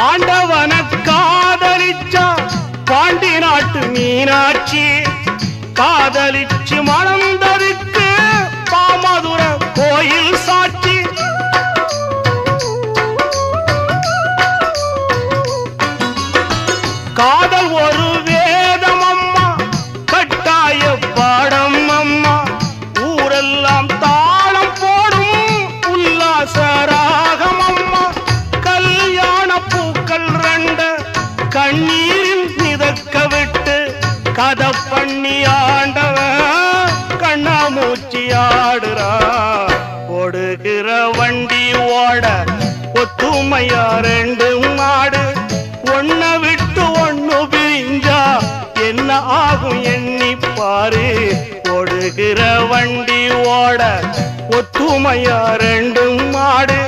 ஆண்டவன காதலிச்சா பாண்டி நாட்டு மீனாட்சி காதலிச்சு மணந்தருக்கு பாமதுர கோயில் சாட்சி காதல் ஒரு வேதம் அம்மா கட்டாய பாடம் அம்மா ஊரெல்லாம் தாளம் போடும் உல்லாசராகம் அம்மா கல்யாண பூக்கள் ரெண்டு கண்ணீரில் மிதக்க விட்டு கதை பண்ணி ஆண்டவன் கண்ணாமூச்சி ஆடுறா ஓடுகிற வண்டி ஓட ஒத்துமையா ரெண்டு மாடு ஒன்ன விட்டு ஒண்ணு பிரிஞ்சா என்ன ஆகும் எண்ணி பாரு ஓடுகிற வண்டி ஓட ஒத்துமையா ரெண்டு மாடு